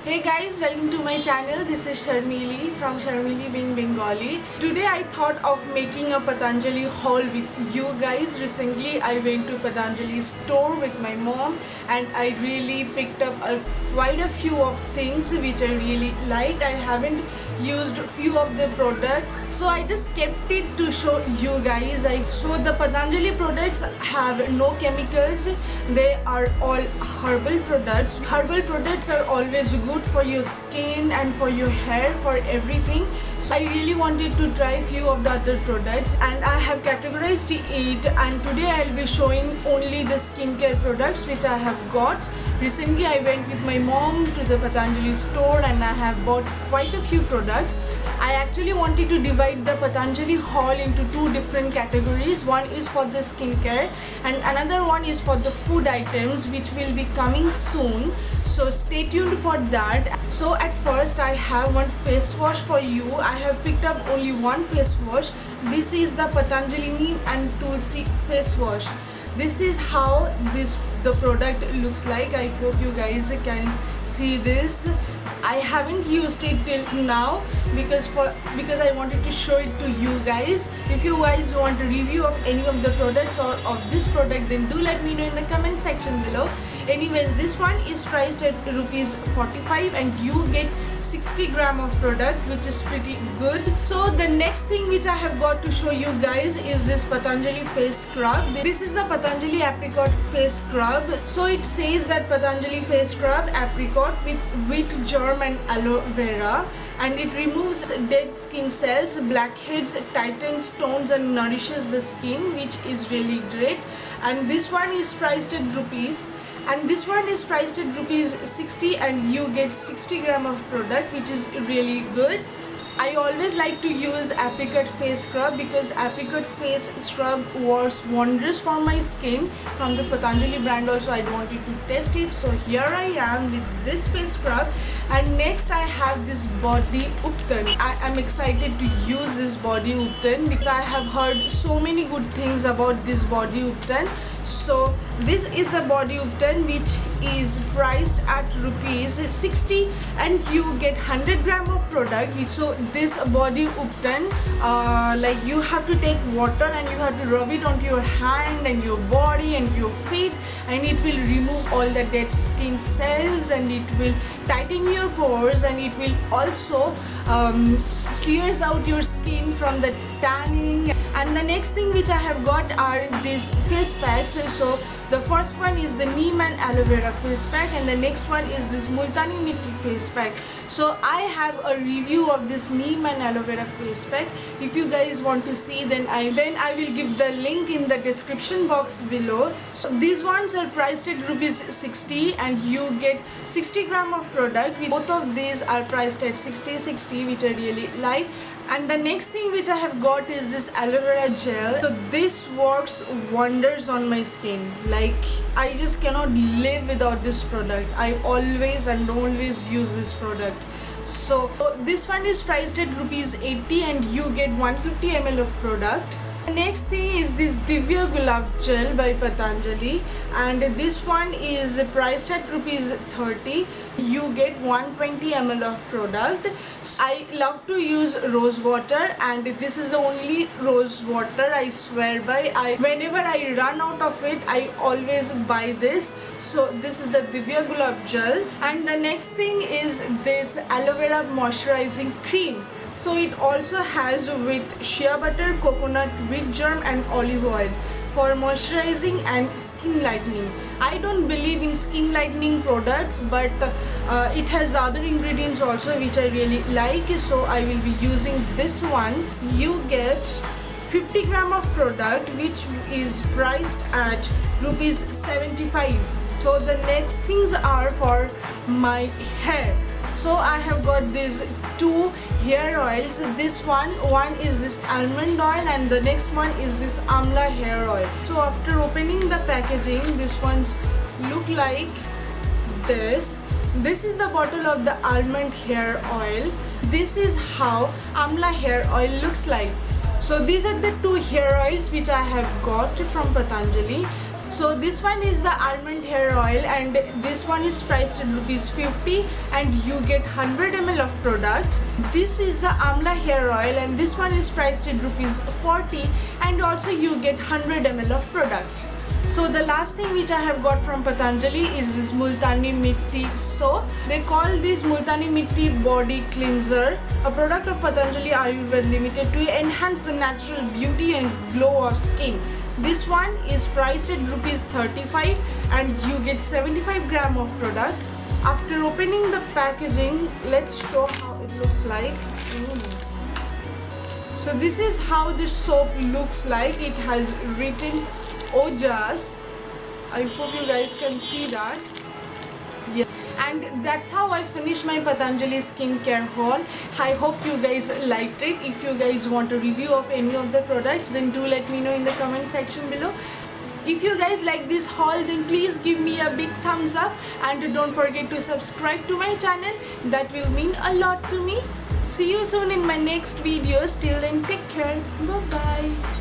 Hey guys, welcome to my channel. This is Sharmili from Sharmili Being Bengali. Today I thought of making a Patanjali haul with you guys. Recently I went to Patanjali store with my mom and I really picked up quite a few of things which I really liked. I haven't used few of the products, so I just kept it to show you guys. So the Patanjali products have no chemicals. They are all herbal products. Herbal products are always good for your skin and for your hair, for everything. So I really wanted to try few of the other products and I have categorized it, and today I'll be showing only the skincare products which I have got. Recently I went with my mom to the Patanjali store and I have bought quite a few products. I actually wanted to divide the Patanjali haul into two different categories. One is for the skincare and another one is for the food items, which will be coming soon. So stay tuned for that. So at first I have one face wash for you. I have picked up only one face wash. This is the Patanjali Neem and Tulsi face wash. This is how the product looks like. I hope you guys can see this. I haven't used it till now because I wanted to show it to you guys. If you guys want a review of any of the products or of this product, then do let me know in the comment section below. Anyways, this one is priced at rupees 45 and you get 60 gram of product, which is pretty good. So the next thing which I have got to show you guys is this Patanjali face scrub. This is the Patanjali apricot face scrub. So it says that Patanjali face scrub apricot with wheat germ and aloe vera, and it removes dead skin cells, blackheads, tightens, tones and nourishes the skin, which is really great. And this one is priced at rupees 60 and you get 60 gram of product, which is really good. I always like to use apricot face scrub because apricot face scrub works wonders for my skin. From the Patanjali brand also I wanted to test it, so here I am with this face scrub. And next I have this body uptan. I am excited to use this body uptan because I have heard so many good things about this body uptan. So this is the body uptan, which is priced at rupees 60 and you get 100 gram of product. So this body uptan, like you have to take water and you have to rub it onto your hand and your body and your feet, and it will remove all the dead skin cells and it will tighten your pores, and it will also clears out your skin from the tanning. And the next thing which I have got are these face packs. So the first one is the neem and aloe vera face pack, and the next one is this multani mitti face pack. So I have a review of this neem and aloe vera face pack. If you guys want to see, then I will give the link in the description box below. So these ones are priced at rupees 60 and you get 60 gram of product. Both of these are priced at 60, which I really like. And the next thing which I have got is this aloe vera gel. So this works wonders on my skin. Like I just cannot live without this product. I always use this product. So this one is priced at rupees 80 and you get 150 ml of product. The next thing is this Divya Gulab Gel by Patanjali, and this one is priced at rupees 30. You get 120 ml of product. I love to use rose water, and this is the only rose water I swear by. Whenever I run out of it, I always buy this. So this is the Divya Gulab Gel. And the next thing is this aloe vera moisturizing cream. So it also has with shea butter, coconut, wheat germ and olive oil for moisturizing and skin lightening. I don't believe in skin lightening products, but it has the other ingredients also which I really like, so I will be using this one. You get 50 gram of product, which is priced at rupees 75. So the next things are for my hair. So I have got these two hair oils. This one is this almond oil and the next one is this amla hair oil. So after opening the packaging, this ones look like this. This is the bottle of the almond hair oil. This is how amla hair oil looks like. So these are the two hair oils which I have got from Patanjali. So this one is the almond hair oil, and this one is priced at rupees 50 and you get 100 ml of product. This is the amla hair oil, and this one is priced at rupees 40 and also you get 100 ml of product. So the last thing which I have got from Patanjali is this Multani Mitti soap. They call this Multani Mitti body cleanser, a product of Patanjali Ayurveda Limited to enhance the natural beauty and glow of skin. This one is priced at rupees 35 and you get 75 gram of product. After opening the packaging, let's show how it looks like. So this is how the soap looks like. It has written Ojas. I hope you guys can see that. Yeah. And that's how I finished my Patanjali skincare haul. I hope you guys liked it. If you guys want a review of any of the products, then do let me know in the comment section below. If you guys like this haul, then please give me a big thumbs up and don't forget to subscribe to my channel. That will mean a lot to me. See you soon in my next videos. Till then, take care. Bye bye.